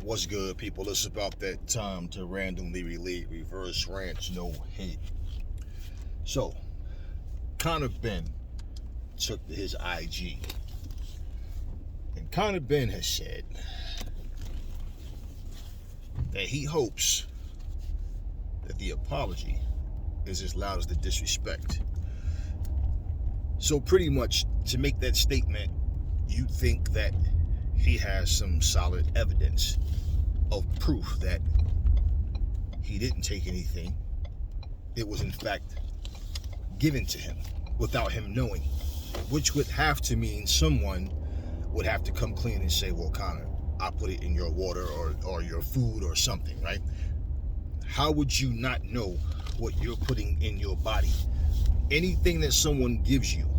What's good, people? It's about that time to randomly relate reverse ranch, no hate. So, Connor Benn took to his IG, and Connor Benn has said that he hopes that the apology is as loud as the disrespect. So pretty much, to make that statement, you think that he has some solid evidence of proof that he didn't take anything. It was in fact given to him without him knowing, which would have to mean someone would have to come clean and say, well, Connor, I put it in your water or your food or something, right? How would you not know what you're putting in your body? Anything that someone gives you,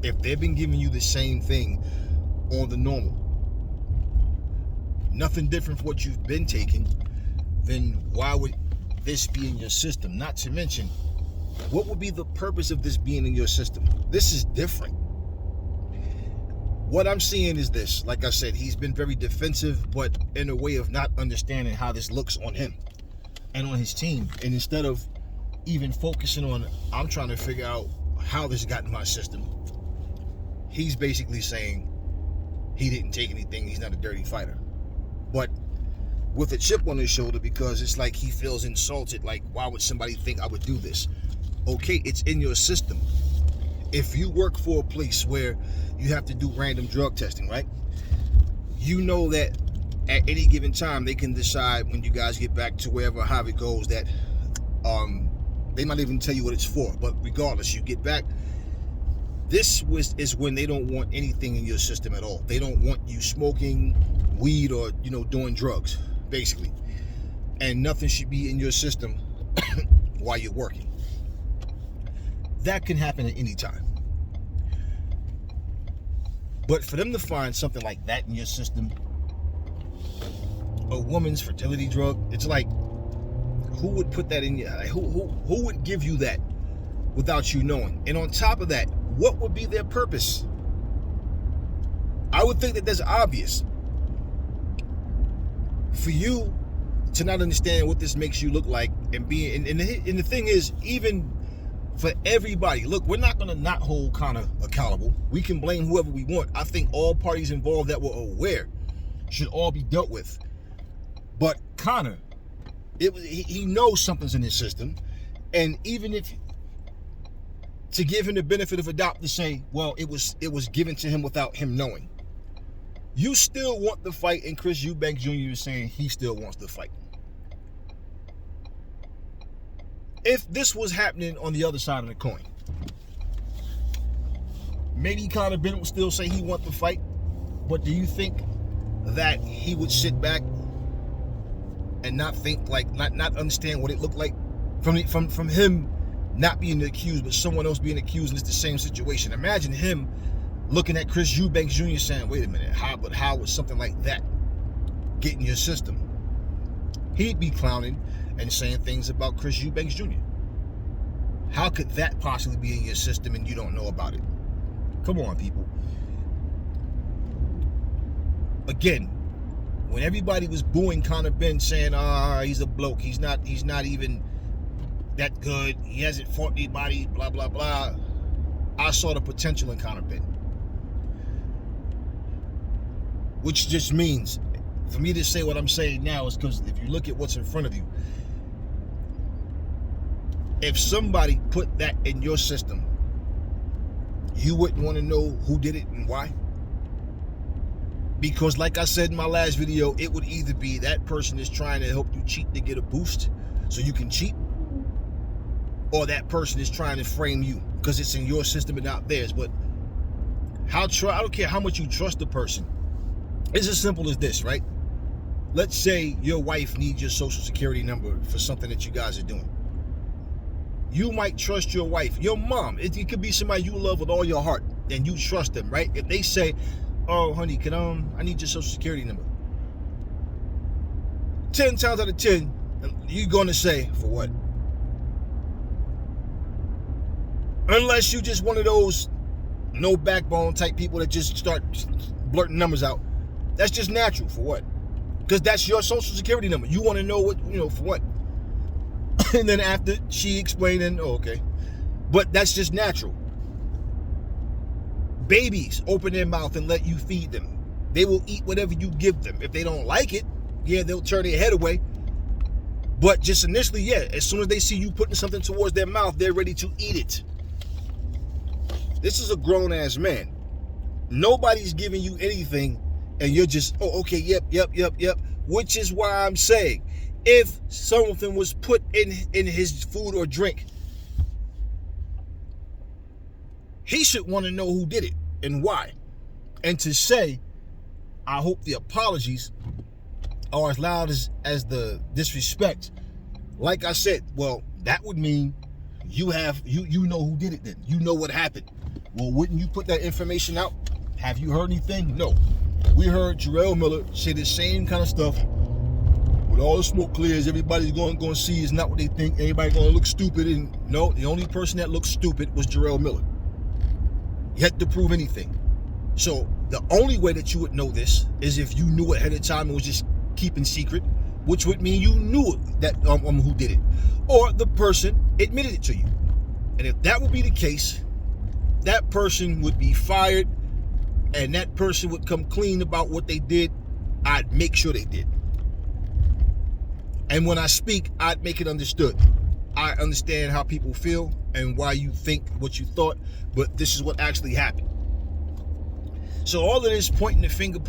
if they've been giving you the same thing on the normal, nothing different from what you've been taking, then why would this be in your system? Not to mention, what would be the purpose of this being in your system? This is different. What I'm seeing is this. Like I said, he's been very defensive, but in a way of not understanding how this looks on him and on his team. And instead of even focusing on, I'm trying to figure out how this got in my system, he's basically saying he didn't take anything, he's not a dirty fighter. But with a chip on his shoulder, because it's like he feels insulted, like, why would somebody think I would do this? Okay, it's in your system. If you work for a place where you have to do random drug testing, right? You know that at any given time, they can decide when you guys get back to wherever, how it goes, that they might even tell you what it's for. But regardless, you get back, this is when they don't want anything in your system at all. They don't want you smoking weed or, doing drugs, basically. And nothing should be in your system while you're working. That can happen at any time. But for them to find something like that in your system, a woman's fertility drug, it's like, who would put that in you? Who would give you that without you knowing? And on top of that, what would be their purpose? I would think that that's obvious. For you to not understand what this makes you look like and be, and the thing is, even for everybody, look, we're not going to not hold Connor accountable. We can blame whoever we want. I think all parties involved that were aware should all be dealt with. But Connor, he knows something's in his system, and even if, to give him the benefit of a doubt to say, well, it was given to him without him knowing, you still want the fight, and Chris Eubanks Jr. is saying he still wants the fight. If this was happening on the other side of the coin, maybe Connor Benn would still say he wants the fight, but do you think that he would sit back and not think, like, not understand what it looked like from him not being accused, but someone else being accused, and it's the same situation? Imagine him looking at Chris Eubanks Jr. saying, wait a minute, how would something like that get in your system? He'd be clowning and saying things about Chris Eubanks Jr. How could that possibly be in your system and you don't know about it? Come on, people. Again, when everybody was booing Connor Benn, saying, he's a bloke, he's not even that good, he hasn't fought anybody, blah, blah, blah, I saw the potential in Connor Benn. Which just means, for me to say what I'm saying now is because if you look at what's in front of you, if somebody put that in your system, you wouldn't want to know who did it and why. Because like I said in my last video, it would either be that person is trying to help you cheat to get a boost so you can cheat, or that person is trying to frame you because it's in your system and not theirs. But I don't care how much you trust the person. It's as simple as this, right? Let's say your wife needs your social security number for something that you guys are doing. You might trust your wife, your mom. It could be somebody you love with all your heart, and you trust them, right? If they say, oh, honey, I need your social security number, 10 times out of 10, you're going to say, for what? Unless you just one of those no backbone type people that just start blurting numbers out. That's just natural. For what? Because that's your social security number. You want to know what, for what? And then after she explained, and okay. But that's just natural. Babies open their mouth and let you feed them. They will eat whatever you give them. If they don't like it, yeah, they'll turn their head away. But just initially, yeah, as soon as they see you putting something towards their mouth, they're ready to eat it. This is a grown-ass man. Nobody's giving you anything, and you're just, oh, okay, yep. Which is why I'm saying, if something was put in his food or drink, he should want to know who did it and why. And to say, I hope the apologies are as loud as the disrespect. Like I said, well, that would mean you know who did it then. You know what happened. Well, wouldn't you put that information out? Have you heard anything? No. We heard Jarrell Miller say the same kind of stuff. With all the smoke clears, everybody's going to see is not what they think. Everybody going to look stupid. And no, the only person that looked stupid was Jarrell Miller. You had to prove anything. So the only way that you would know this is if you knew ahead of time and was just keeping secret, which would mean you knew that who did it, or the person admitted it to you. And if that would be the case, that person would be fired, and that person would come clean about what they did. I'd make sure they did. And when I speak, I'd make it understood. I understand how people feel and why you think what you thought, but this is what actually happened. So all of this pointing the finger,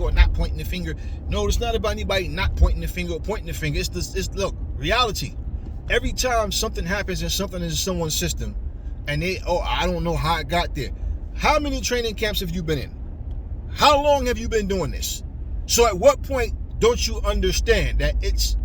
or not pointing the finger. No, it's not about anybody not pointing the finger or pointing the finger. It's look, reality. Every time something happens and something is in someone's system, and I don't know how it got there. How many training camps have you been in? How long have you been doing this? So at what point don't you understand that it's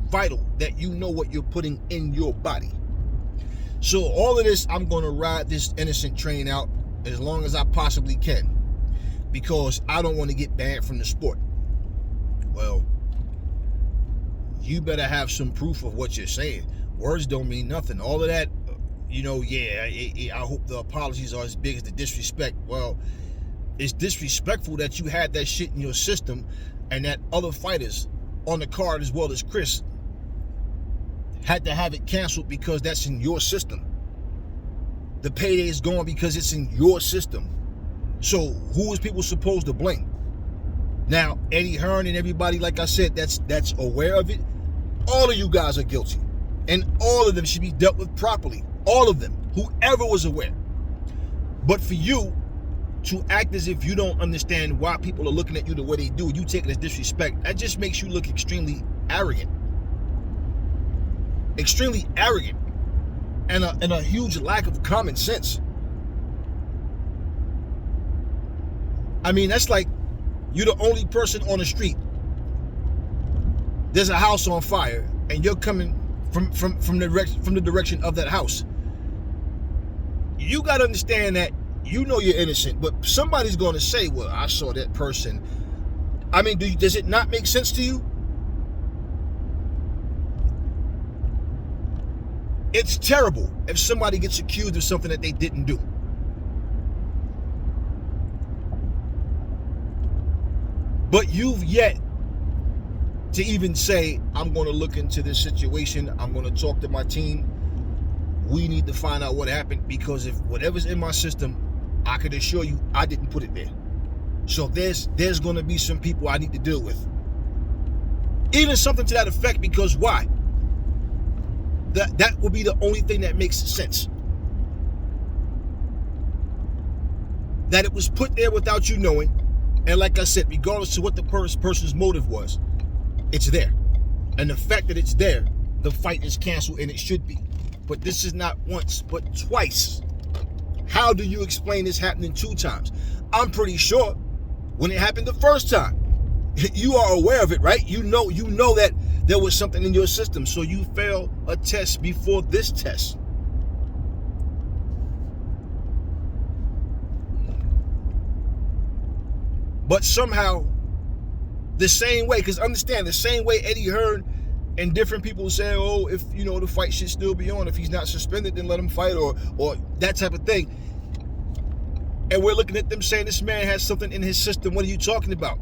vital that you know what you're putting in your body? So all of this, I'm going to ride this innocent train out as long as I possibly can, because I don't want to get banned from the sport. Well, you better have some proof of what you're saying. Words don't mean nothing. All of that, I hope the apologies are as big as the disrespect. Well, it's disrespectful that you had that shit in your system and that other fighters on the card as well as Chris had to have it canceled because that's in your system. The payday is gone because it's in your system. So who is people supposed to blame? Now, Eddie Hearn and everybody, like I said, that's aware of it. All of you guys are guilty. And all of them should be dealt with properly. All of them. Whoever was aware. But for you to act as if you don't understand why people are looking at you the way they do, you take it as disrespect, that just makes you look extremely arrogant. Extremely arrogant. And a huge lack of common sense. I mean, that's like you're the only person on the street. There's a house on fire, and you're coming from the direction of that house. You got to understand that you know you're innocent, but somebody's going to say, "Well, I saw that person." I mean, does it not make sense to you? It's terrible if somebody gets accused of something that they didn't do. But you've yet to even say, I'm going to look into this situation. I'm going to talk to my team. We need to find out what happened, because if whatever's in my system, I can assure you I didn't put it there. So there's going to be some people I need to deal with. Even something to that effect, because why? That will be the only thing that makes sense. That it was put there without you knowing. And like I said, regardless of what the person's motive was, it's there. And the fact that it's there, the fight is canceled, and it should be. But this is not once, but twice. How do you explain this happening 2 times? I'm pretty sure when it happened the first time, you are aware of it, right? You know that there was something in your system, so you failed a test before this test. But somehow, the same way, because understand, the same way Eddie Hearn and different people say, oh, if the fight should still be on, if he's not suspended, then let him fight, or that type of thing. And we're looking at them saying this man has something in his system. What are you talking about?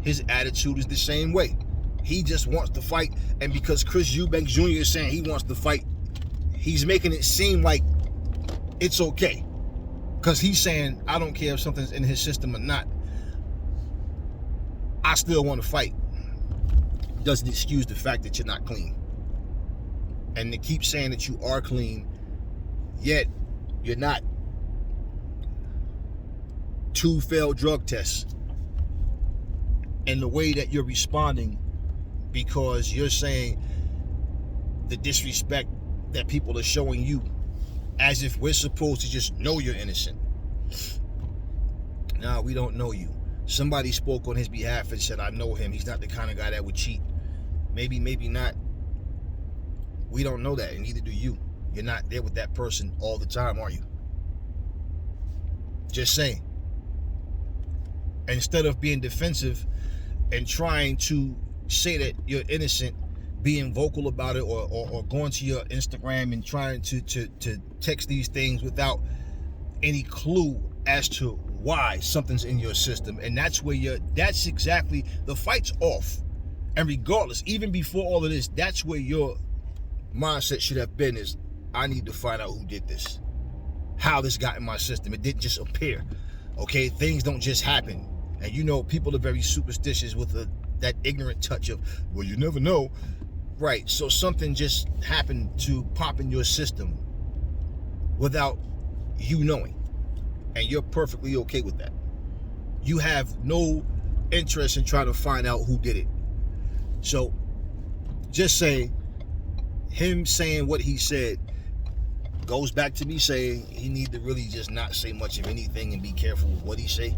his attitude is the same way. He just wants to fight, and because Chris Eubanks Jr. is saying he wants to fight, he's making it seem like it's okay. Because he's saying, I don't care if something's in his system or not, I still want to fight. Doesn't excuse the fact that you're not clean. And to keep saying that you are clean, yet you're not. 2 failed drug tests. And the way that you're responding, because you're saying the disrespect that people are showing you, as if we're supposed to just know you're innocent. Nah, we don't know you. Somebody spoke on his behalf and said, I know him. He's not the kind of guy that would cheat. Maybe, maybe not. We don't know that, and neither do you. You're not there with that person all the time, are you? Just saying. Instead of being defensive and trying to say that you're innocent, being vocal about it, or going to your Instagram and trying to text these things without any clue as to why something's in your system. And that's where that's exactly, the fight's off. And regardless, even before all of this, that's where your mindset should have been, is I need to find out who did this, how this got in my system. It didn't just appear. Okay, things don't just happen. And you know, people are very superstitious with that ignorant touch of, well, you never know. Right, so something just happened to pop in your system without you knowing. And you're perfectly okay with that. You have no interest in trying to find out who did it. So, just saying, him saying what he said goes back to me saying he need to really just not say much of anything and be careful with what he say.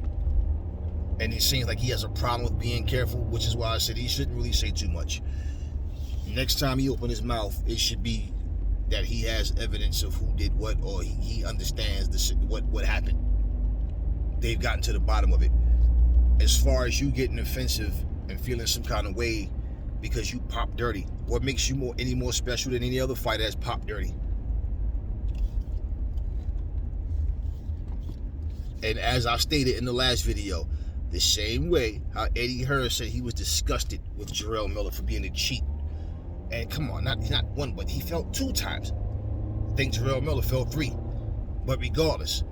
And it seems like he has a problem with being careful, which is why I said he shouldn't really say too much. Next time he open his mouth, it should be that he has evidence of who did what, or he understands what happened. They've gotten to the bottom of it. As far as you getting offensive and feeling some kind of way because you pop dirty, what makes you any more special than any other fighter that's pop dirty? And as I stated in the last video, the same way how Eddie Hearn said he was disgusted with Jarrell Miller for being a cheat. And come on, not one, but he fell 2 times. I think Jarrell Miller fell 3. But regardless,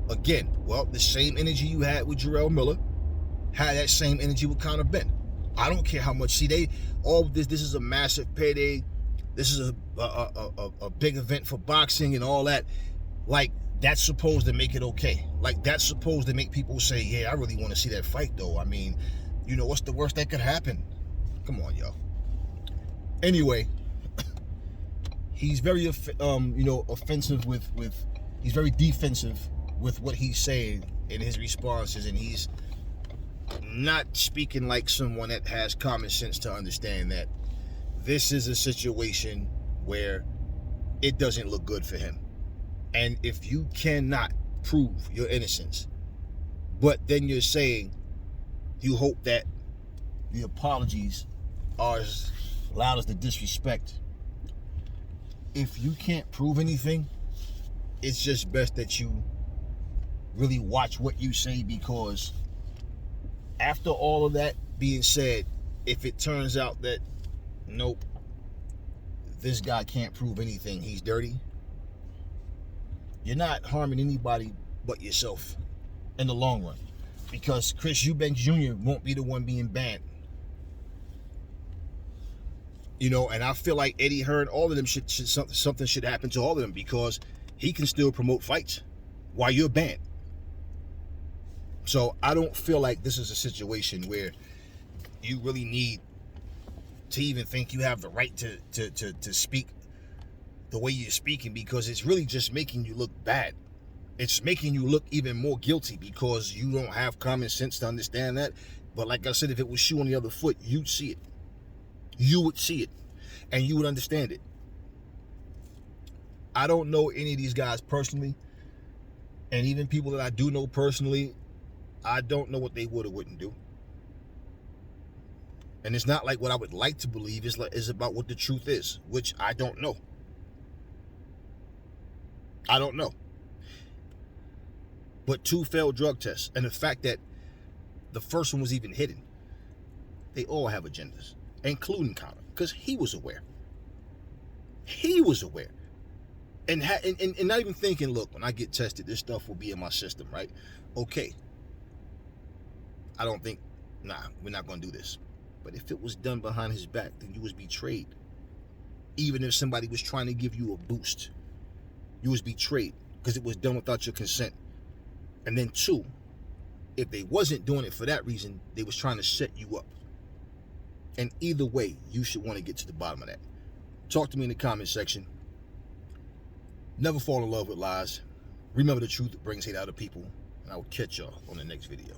again, well, the same energy you had with Jarrell Miller, had that same energy with Conor Benn. I don't care how much. See, all this is a massive payday. This is a big event for boxing and all that. Like, that's supposed to make it okay. Like, that's supposed to make people say, yeah, I really want to see that fight, though. I mean, you know, what's the worst that could happen? Come on, yo. Anyway, he's very, offensive with he's very defensive with what he's saying in his responses, and he's not speaking like someone that has common sense to understand that this is a situation where it doesn't look good for him. And if you cannot prove your innocence, but then you're saying you hope that the apologies are as loud as the disrespect, if you can't prove anything, it's just best that you really watch what you say, because after all of that being said, if it turns out that nope, this guy can't prove anything, he's dirty, you're not harming anybody but yourself in the long run, because Chris Eubanks Jr. won't be the one being banned. You know, and I feel like Eddie Hearn, all of them something should happen to all of them, because he can still promote fights while you're banned. So I don't feel like this is a situation where you really need to even think you have the right to speak the way you're speaking, because it's really just making you look bad. It's making you look even more guilty because you don't have common sense to understand that. But like I said, if it was shoe on the other foot, you'd see it. You would see it, and you would understand it. I don't know any of these guys personally, and even people that I do know personally, I don't know what they would or wouldn't do. And it's not like what I would like to believe is about what the truth is, which I don't know. I don't know. But 2 failed drug tests, and the fact that the first one was even hidden. They all have agendas, including Connor, because he was aware. He was aware. And not even thinking, look, when I get tested, this stuff will be in my system, right? Okay. I don't think, we're not going to do this. But if it was done behind his back, then you was betrayed. Even if somebody was trying to give you a boost, you was betrayed because it was done without your consent. And then two, if they wasn't doing it for that reason, they was trying to set you up. And either way, you should want to get to the bottom of that. Talk to me in the comment section. Never fall in love with lies. Remember, the truth brings hate out of people. And I will catch y'all on the next video.